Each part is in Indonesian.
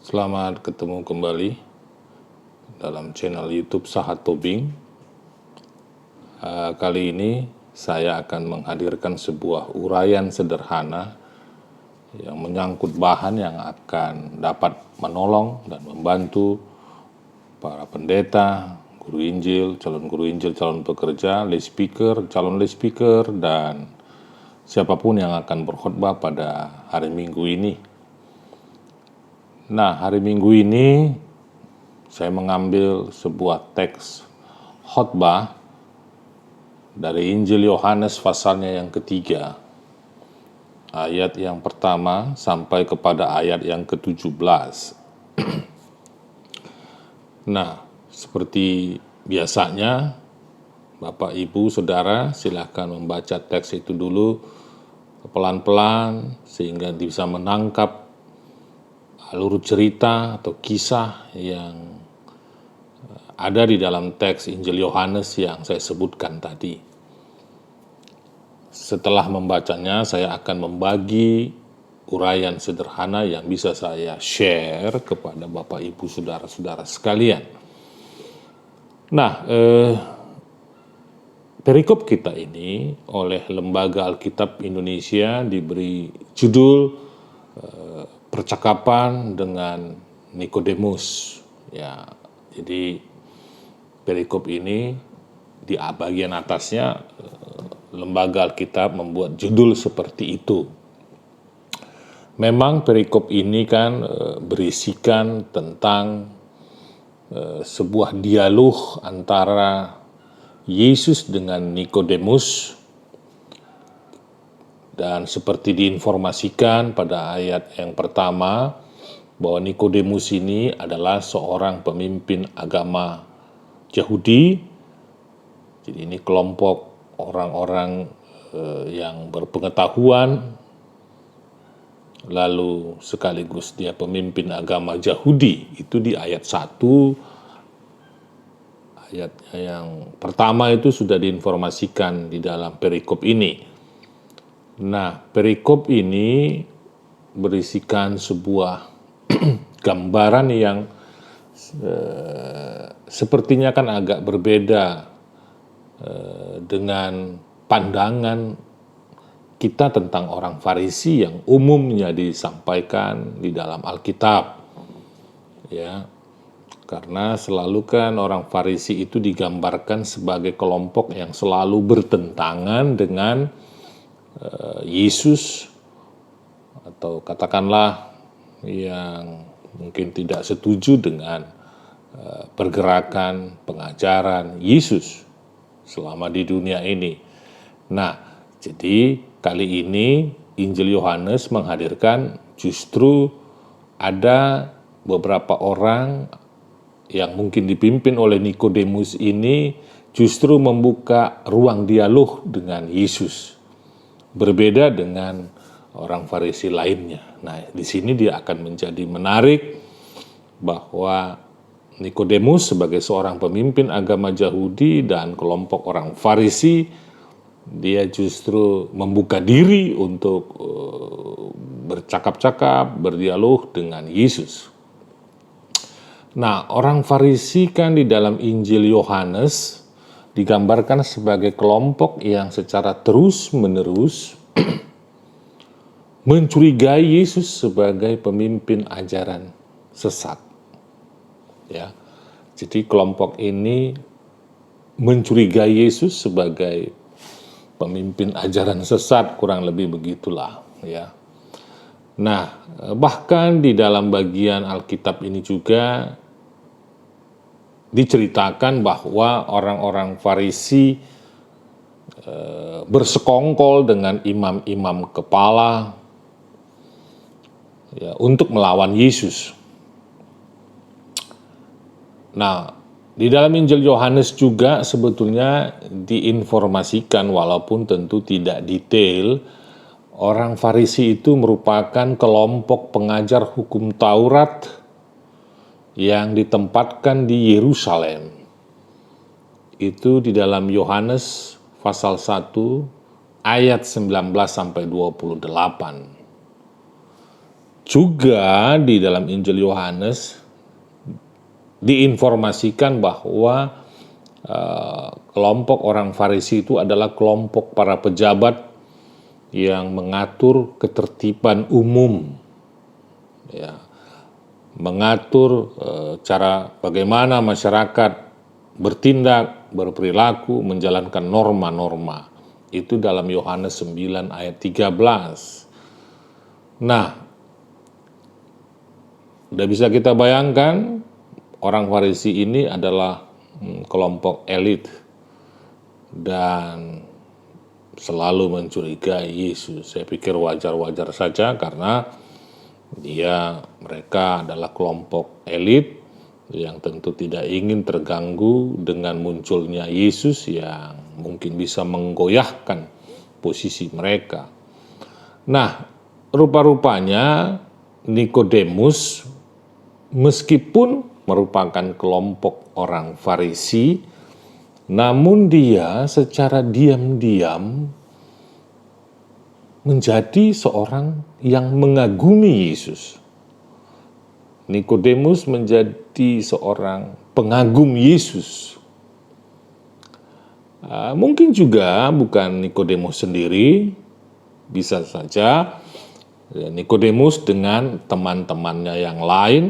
Selamat ketemu kembali dalam channel YouTube Sahat Tobing. Kali ini saya akan menghadirkan sebuah uraian sederhana yang menyangkut bahan yang akan dapat menolong dan membantu para pendeta, guru Injil, calon pekerja, lay speaker, calon lay speaker, dan siapapun yang akan berkhotbah pada hari Minggu ini. Nah, hari Minggu ini saya mengambil sebuah teks khotbah dari Injil Yohanes pasalnya yang ketiga, ayat yang pertama sampai kepada ayat yang ke-17. Nah, seperti biasanya, Bapak, Ibu, Saudara, silakan membaca teks itu dulu pelan-pelan sehingga bisa menangkap alur cerita atau kisah yang ada di dalam teks Injil Yohanes yang saya sebutkan tadi. Setelah membacanya, saya akan membagi uraian sederhana yang bisa saya share kepada Bapak, Ibu, Saudara-saudara sekalian. Nah, perikop kita ini oleh Lembaga Alkitab Indonesia diberi judul percakapan dengan Nikodemus. Ya, jadi perikop ini di bagian atasnya Lembaga Alkitab membuat judul seperti itu. Memang perikop ini kan berisikan tentang sebuah dialog antara Yesus dengan Nikodemus, dan seperti diinformasikan pada ayat yang pertama bahwa Nikodemus ini adalah seorang pemimpin agama Yahudi. Jadi ini kelompok orang-orang yang berpengetahuan, lalu sekaligus dia pemimpin agama Yahudi. Itu di ayat 1, ayat yang pertama itu sudah diinformasikan di dalam perikop ini. Nah, perikop ini berisikan sebuah gambaran yang sepertinya kan agak berbeda dengan pandangan kita tentang orang Farisi yang umumnya disampaikan di dalam Alkitab. Ya, karena selalu kan orang Farisi itu digambarkan sebagai kelompok yang selalu bertentangan dengan Yesus, atau katakanlah yang mungkin tidak setuju dengan pergerakan pengajaran Yesus selama di dunia ini. Nah, jadi kali ini Injil Yohanes menghadirkan justru ada beberapa orang yang mungkin dipimpin oleh Nikodemus ini justru membuka ruang dialog dengan Yesus. Berbeda dengan orang Farisi lainnya. Nah, di sini dia akan menjadi menarik bahwa Nikodemus sebagai seorang pemimpin agama Yahudi dan kelompok orang Farisi, dia justru membuka diri untuk bercakap-cakap, berdialog dengan Yesus. Nah, orang Farisi kan di dalam Injil Yohanes digambarkan sebagai kelompok yang secara terus-menerus mencurigai Yesus sebagai pemimpin ajaran sesat. Ya. Jadi kelompok ini mencurigai Yesus sebagai pemimpin ajaran sesat, kurang lebih begitulah, ya. Nah, bahkan di dalam bagian Alkitab ini juga diceritakan bahwa orang-orang Farisi bersekongkol dengan imam-imam kepala ya, untuk melawan Yesus. Nah, di dalam Injil Yohanes juga sebetulnya diinformasikan, walaupun tentu tidak detail, orang Farisi itu merupakan kelompok pengajar hukum Taurat yang ditempatkan di Yerusalem. Itu di dalam Yohanes pasal 1 ayat 19 sampai 28. juga di dalam Injil Yohanes diinformasikan bahwa kelompok orang Farisi itu adalah kelompok para pejabat yang mengatur ketertiban umum, ya, mengatur cara bagaimana masyarakat bertindak, berperilaku, menjalankan norma-norma. Itu dalam Yohanes 9 ayat 13. Nah, udah bisa kita bayangkan orang Farisi ini adalah kelompok elit dan selalu mencurigai Yesus. Saya pikir wajar-wajar saja karena mereka adalah kelompok elit yang tentu tidak ingin terganggu dengan munculnya Yesus yang mungkin bisa menggoyahkan posisi mereka. Nah, rupa-rupanya Nikodemus meskipun merupakan kelompok orang Farisi, namun dia secara diam-diam menjadi seorang yang mengagumi Yesus. Nikodemus menjadi seorang pengagum Yesus. Mungkin juga bukan Nikodemus sendiri, bisa saja Nikodemus dengan teman-temannya yang lain,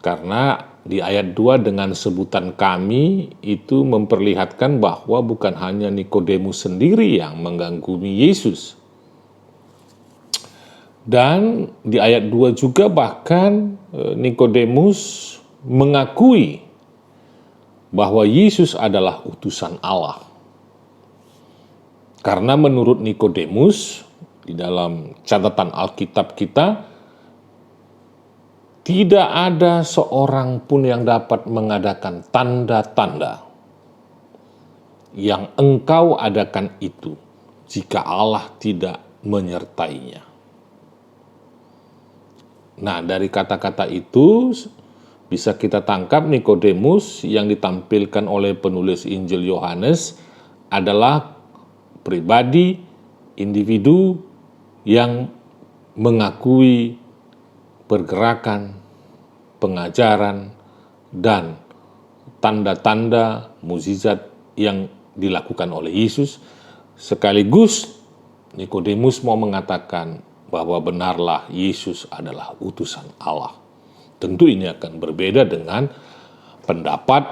karena di ayat 2 dengan sebutan kami itu memperlihatkan bahwa bukan hanya Nikodemus sendiri yang mengagumi Yesus. Dan di ayat 2 juga bahkan Nikodemus mengakui bahwa Yesus adalah utusan Allah. Karena menurut Nikodemus, di dalam catatan Alkitab kita, tidak ada seorang pun yang dapat mengadakan tanda-tanda yang engkau adakan itu jika Allah tidak menyertainya. Nah, dari kata-kata itu bisa kita tangkap Nikodemus yang ditampilkan oleh penulis Injil Yohanes adalah pribadi, individu yang mengakui pergerakan, pengajaran, dan tanda-tanda mukjizat yang dilakukan oleh Yesus. Sekaligus Nikodemus mau mengatakan bahwa benarlah Yesus adalah utusan Allah. Tentu ini akan berbeda dengan pendapat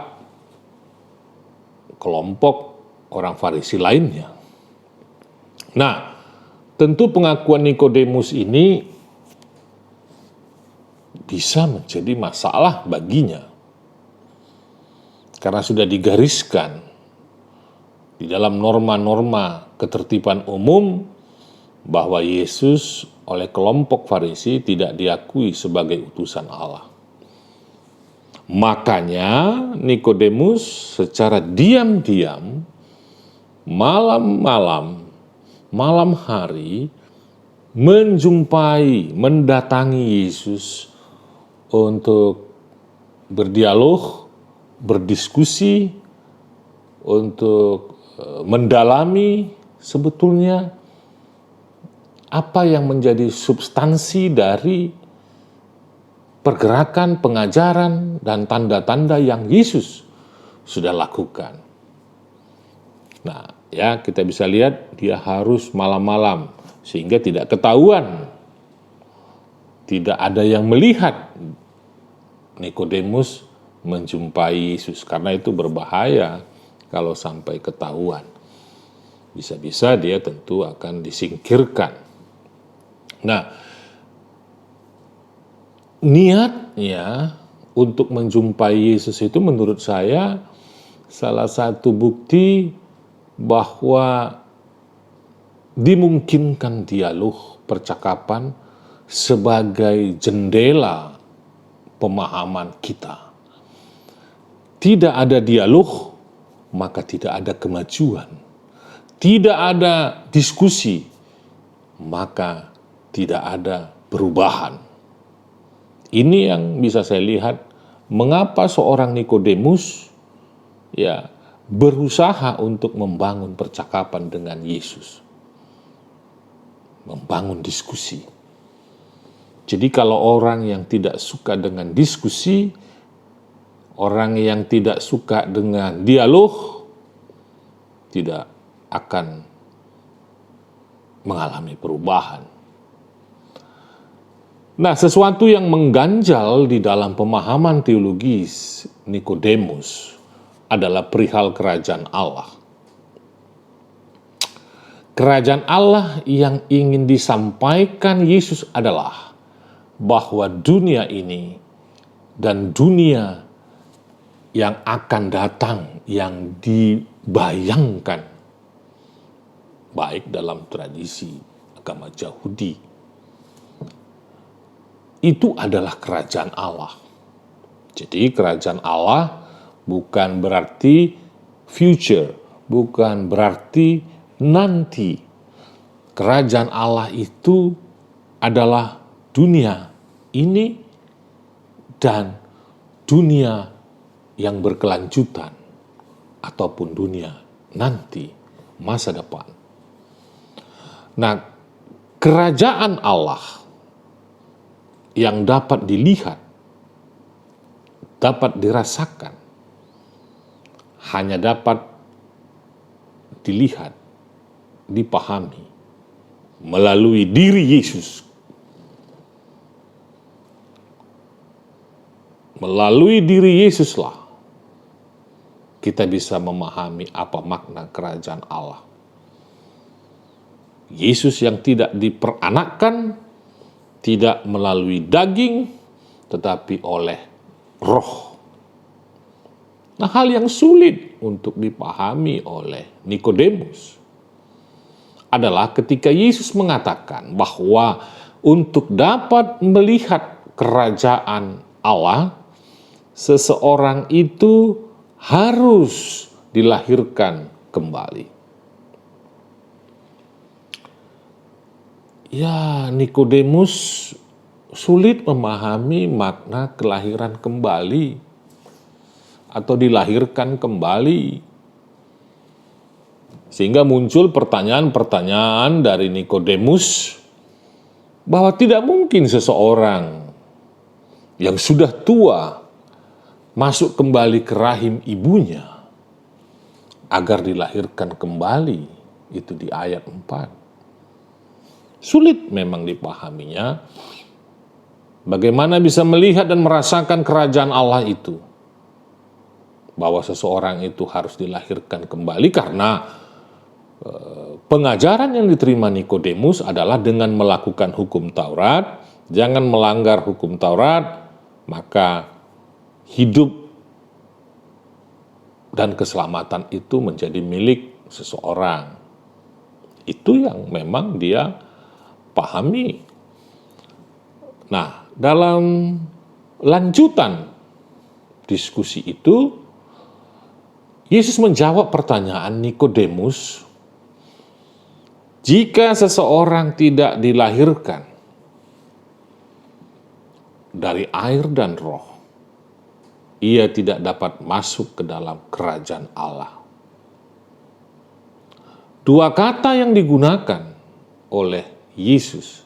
kelompok orang Farisi lainnya. Nah, tentu pengakuan Nikodemus ini bisa menjadi masalah baginya. Karena sudah digariskan di dalam norma-norma ketertiban umum bahwa Yesus oleh kelompok Farisi tidak diakui sebagai utusan Allah. Makanya Nikodemus secara diam-diam malam hari mendatangi Yesus untuk berdialog, berdiskusi, untuk mendalami sebetulnya apa yang menjadi substansi dari pergerakan, pengajaran, dan tanda-tanda yang Yesus sudah lakukan. Nah, ya kita bisa lihat dia harus malam-malam sehingga tidak ketahuan. Tidak ada yang melihat Nikodemus menjumpai Yesus, karena itu berbahaya kalau sampai ketahuan. Bisa-bisa dia tentu akan disingkirkan. Nah, niatnya untuk menjumpai Yesus itu menurut saya salah satu bukti bahwa dimungkinkan dialog, percakapan sebagai jendela pemahaman kita. Tidak ada dialog, maka tidak ada kemajuan. Tidak ada diskusi, maka tidak ada perubahan. Ini yang bisa saya lihat mengapa seorang Nikodemus berusaha untuk membangun percakapan dengan Yesus. Membangun diskusi. Jadi kalau orang yang tidak suka dengan diskusi, orang yang tidak suka dengan dialog, tidak akan mengalami perubahan. Nah, sesuatu yang mengganjal di dalam pemahaman teologis Nikodemus adalah perihal kerajaan Allah. Kerajaan Allah yang ingin disampaikan Yesus adalah bahwa dunia ini dan dunia yang akan datang, yang dibayangkan, baik dalam tradisi agama Yahudi, itu adalah kerajaan Allah. Jadi kerajaan Allah bukan berarti future, bukan berarti nanti. Kerajaan Allah itu adalah dunia ini dan dunia yang berkelanjutan ataupun dunia nanti, masa depan. Nah, kerajaan Allah yang dapat dilihat, dapat dirasakan, hanya dapat dilihat, dipahami melalui diri Yesus. Melalui diri Yesuslah kita bisa memahami apa makna kerajaan Allah. Yesus yang tidak diperanakkan, tidak melalui daging, tetapi oleh roh. Nah, hal yang sulit untuk dipahami oleh Nikodemus adalah ketika Yesus mengatakan bahwa untuk dapat melihat kerajaan Allah, seseorang itu harus dilahirkan kembali. Ya, Nikodemus sulit memahami makna kelahiran kembali atau dilahirkan kembali. Sehingga muncul pertanyaan-pertanyaan dari Nikodemus bahwa tidak mungkin seseorang yang sudah tua masuk kembali ke rahim ibunya agar dilahirkan kembali. Itu di ayat 4. Sulit memang dipahaminya. Bagaimana bisa melihat dan merasakan kerajaan Allah itu? Bahwa seseorang itu harus dilahirkan kembali karena pengajaran yang diterima Nikodemus adalah dengan melakukan hukum Taurat, jangan melanggar hukum Taurat, maka hidup dan keselamatan itu menjadi milik seseorang. Itu yang memang dia pahami. Nah, dalam lanjutan diskusi itu, Yesus menjawab pertanyaan Nikodemus, jika seseorang tidak dilahirkan dari air dan roh, ia tidak dapat masuk ke dalam kerajaan Allah. Dua kata yang digunakan oleh Yesus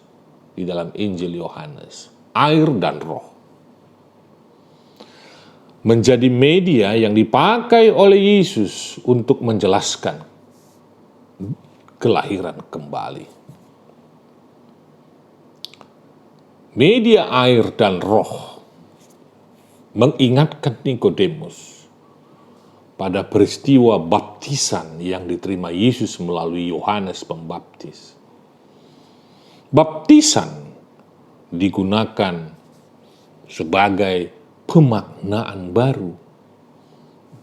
di dalam Injil Yohanes, air dan roh, menjadi media yang dipakai oleh Yesus untuk menjelaskan kelahiran kembali. Media air dan roh mengingatkan Nikodemus pada peristiwa baptisan yang diterima Yesus melalui Yohanes Pembaptis. Baptisan digunakan sebagai pemaknaan baru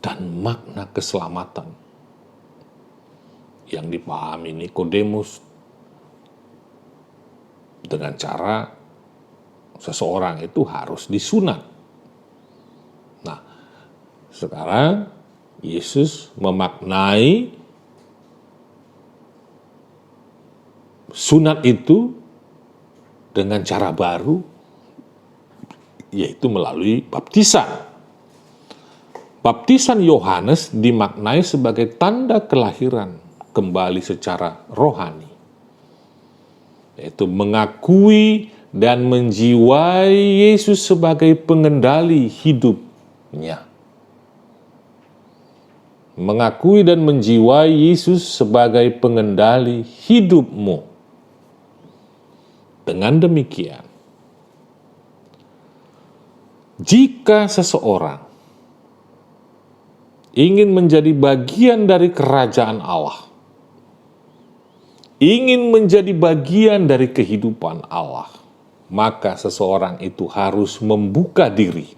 dan makna keselamatan yang dipahami Nikodemus dengan cara seseorang itu harus disunat. Nah, sekarang Yesus memaknai sunat itu dengan cara baru, yaitu melalui baptisan. Baptisan Yohanes dimaknai sebagai tanda kelahiran kembali secara rohani, yaitu mengakui dan menjiwai Yesus sebagai pengendali hidupnya. Mengakui dan menjiwai Yesus sebagai pengendali hidupmu. Dengan demikian, jika seseorang ingin menjadi bagian dari kerajaan Allah, ingin menjadi bagian dari kehidupan Allah, maka seseorang itu harus membuka diri,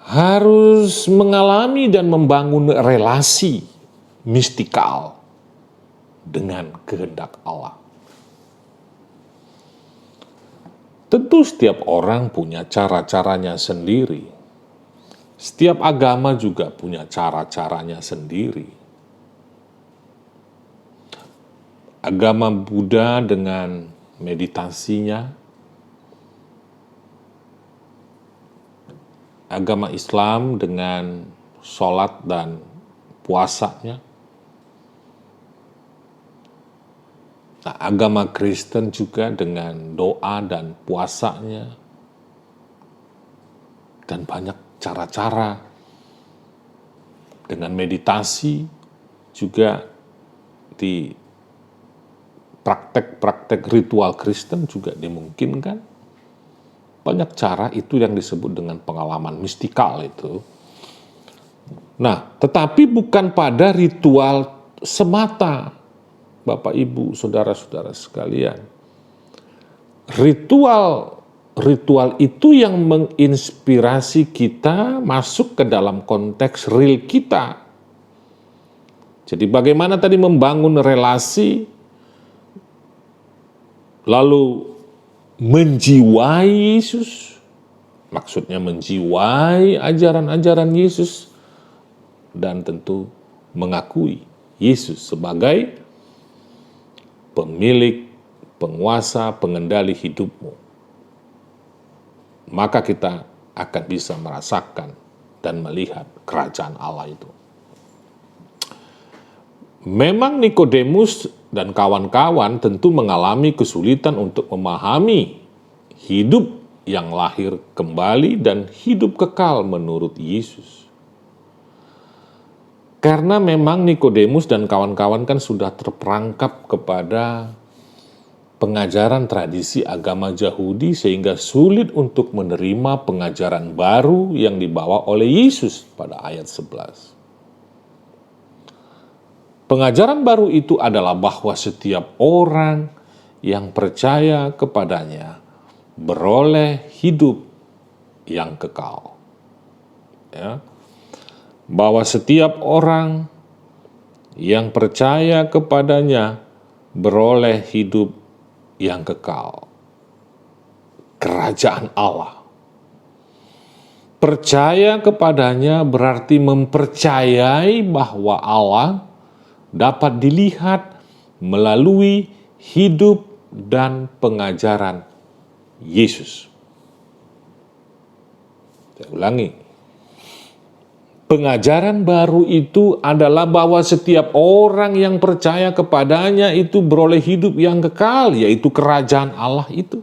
harus mengalami dan membangun relasi mistikal dengan kehendak Allah. Tentu setiap orang punya cara-caranya sendiri. Setiap agama juga punya cara-caranya sendiri. Agama Buddha dengan meditasinya, agama Islam dengan sholat dan puasanya, nah, agama Kristen juga dengan doa dan puasanya, dan banyak cara-cara. Dengan meditasi juga di praktek-praktek ritual Kristen juga dimungkinkan. Banyak cara, itu yang disebut dengan pengalaman mistikal itu. Nah, tetapi bukan pada ritual semata, Bapak, Ibu, saudara-saudara sekalian. Ritual itu yang menginspirasi kita masuk ke dalam konteks real kita. Jadi bagaimana tadi membangun relasi, lalu menjiwai Yesus, maksudnya menjiwai ajaran-ajaran Yesus, dan tentu mengakui Yesus sebagai pemilik, penguasa, pengendali hidupmu. Maka kita akan bisa merasakan dan melihat kerajaan Allah itu. Memang Nikodemus dan kawan-kawan tentu mengalami kesulitan untuk memahami hidup yang lahir kembali dan hidup kekal menurut Yesus. Karena memang Nikodemus dan kawan-kawan kan sudah terperangkap kepada pengajaran tradisi agama Yahudi sehingga sulit untuk menerima pengajaran baru yang dibawa oleh Yesus pada ayat 11. Pengajaran baru itu adalah bahwa setiap orang yang percaya kepadanya beroleh hidup yang kekal. Ya. Bahwa setiap orang yang percaya kepadanya beroleh hidup yang kekal. Kerajaan Allah. Percaya kepadanya berarti mempercayai bahwa Allah dapat dilihat melalui hidup dan pengajaran Yesus. Saya ulangi. Pengajaran baru itu adalah bahwa setiap orang yang percaya kepadanya itu beroleh hidup yang kekal, yaitu kerajaan Allah itu.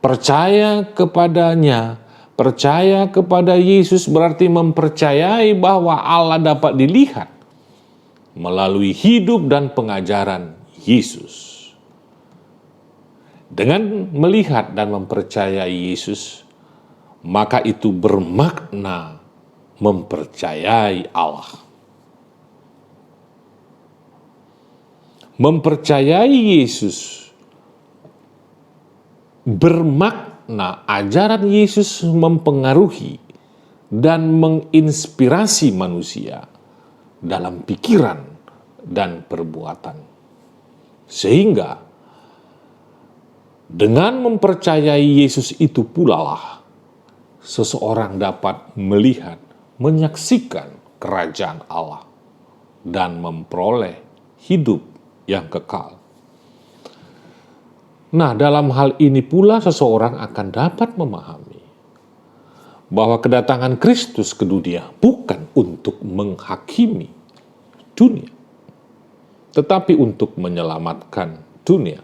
Percaya kepadanya, percaya kepada Yesus berarti mempercayai bahwa Allah dapat dilihat melalui hidup dan pengajaran Yesus. Dengan melihat dan mempercayai Yesus, maka itu bermakna mempercayai Allah. Mempercayai Yesus bermakna ajaran Yesus mempengaruhi dan menginspirasi manusia dalam pikiran dan perbuatan. Sehingga dengan mempercayai Yesus itu pula lah seseorang dapat melihat, menyaksikan kerajaan Allah dan memperoleh hidup yang kekal. Nah, dalam hal ini pula seseorang akan dapat memahami bahwa kedatangan Kristus ke dunia bukan untuk menghakimi dunia, tetapi untuk menyelamatkan dunia.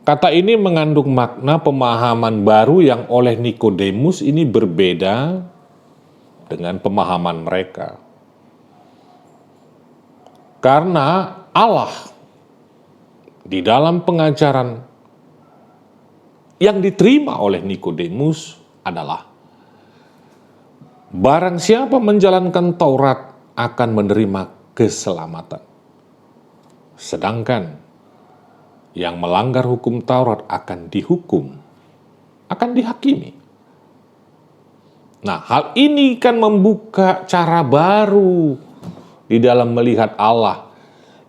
Kata ini mengandung makna pemahaman baru yang oleh Nikodemus ini berbeda dengan pemahaman mereka. Karena Allah di dalam pengajaran yang diterima oleh Nikodemus adalah barang siapa menjalankan Taurat akan menerima keselamatan. Sedangkan yang melanggar hukum Taurat akan dihukum, akan dihakimi. Nah, hal ini kan membuka cara baru di dalam melihat Allah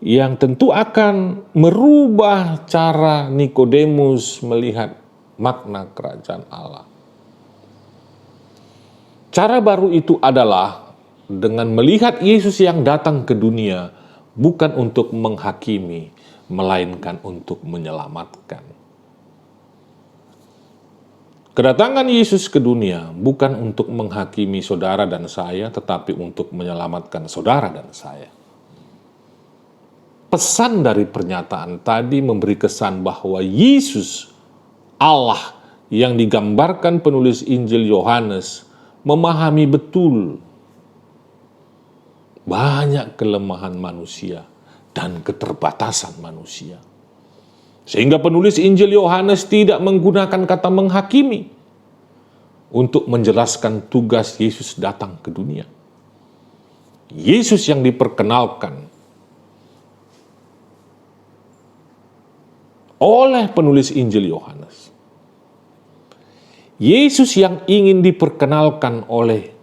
yang tentu akan merubah cara Nikodemus melihat makna kerajaan Allah. Cara baru itu adalah dengan melihat Yesus yang datang ke dunia bukan untuk menghakimi, melainkan untuk menyelamatkan. Kedatangan Yesus ke dunia bukan untuk menghakimi saudara dan saya, tetapi untuk menyelamatkan saudara dan saya. Pesan dari pernyataan tadi memberi kesan bahwa Yesus, Allah yang digambarkan penulis Injil Yohanes, memahami betul banyak kelemahan manusia dan keterbatasan manusia. Sehingga penulis Injil Yohanes tidak menggunakan kata menghakimi untuk menjelaskan tugas Yesus datang ke dunia. Yesus yang diperkenalkan oleh penulis Injil Yohanes. Yesus yang ingin diperkenalkan oleh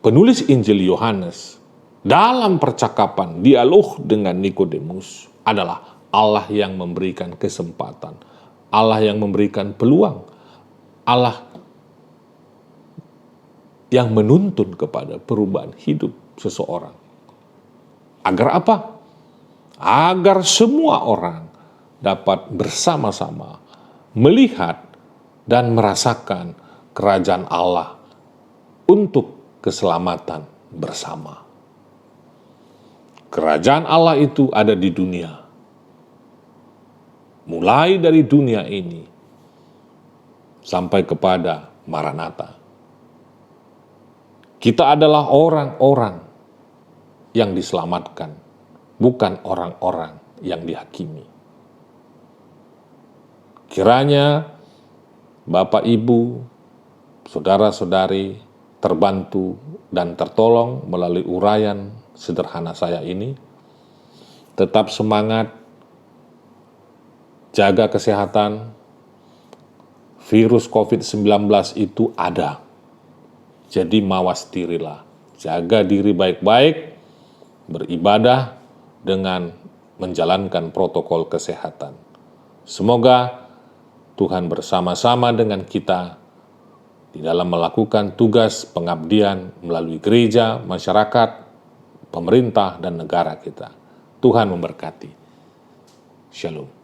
penulis Injil Yohanes dalam percakapan dialog dengan Nikodemus adalah Allah yang memberikan kesempatan, Allah yang memberikan peluang, Allah yang menuntun kepada perubahan hidup seseorang. Agar apa? Agar semua orang dapat bersama-sama melihat dan merasakan kerajaan Allah untuk keselamatan bersama. Kerajaan Allah itu ada di dunia. Mulai dari dunia ini sampai kepada Maranatha. Kita adalah orang-orang yang diselamatkan, bukan orang-orang yang dihakimi. Kiranya Bapak, Ibu, saudara-saudari terbantu dan tertolong melalui uraian sederhana saya ini. Tetap semangat, jaga kesehatan. Virus COVID-19 itu ada. Jadi mawas dirilah. Jaga diri baik-baik, beribadah dengan menjalankan protokol kesehatan. Semoga Tuhan bersama-sama dengan kita di dalam melakukan tugas pengabdian melalui gereja, masyarakat, pemerintah, dan negara kita. Tuhan memberkati. Shalom.